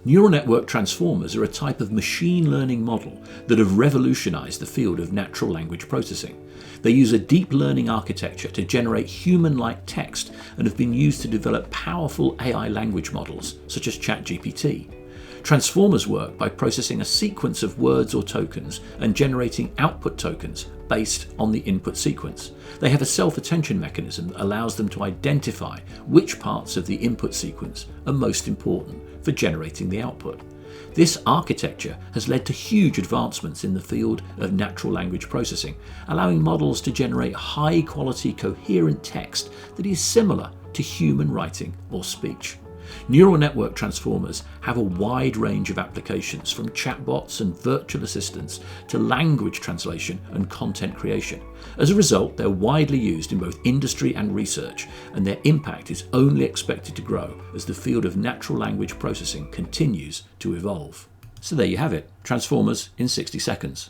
Neural network transformers are a type of machine learning model that have revolutionized the field of natural language processing. They use a deep learning architecture to generate human-like text and have been used to develop powerful AI language models, such as Chatgpt. Transformers work by processing a sequence of words or tokens and generating output tokens based on the input sequence. They have a self-attention mechanism that allows them to identify which parts of the input sequence are most important for generating the output. This architecture has led to huge advancements in the field of natural language processing, allowing models to generate high-quality, coherent text that is similar to human writing or speech. Neural network transformers have a wide range of applications, from chatbots and virtual assistants to language translation and content creation. As a result, they're widely used in both industry and research, and their impact is only expected to grow as the field of natural language processing continues to evolve. So there you have it, transformers in 60 seconds.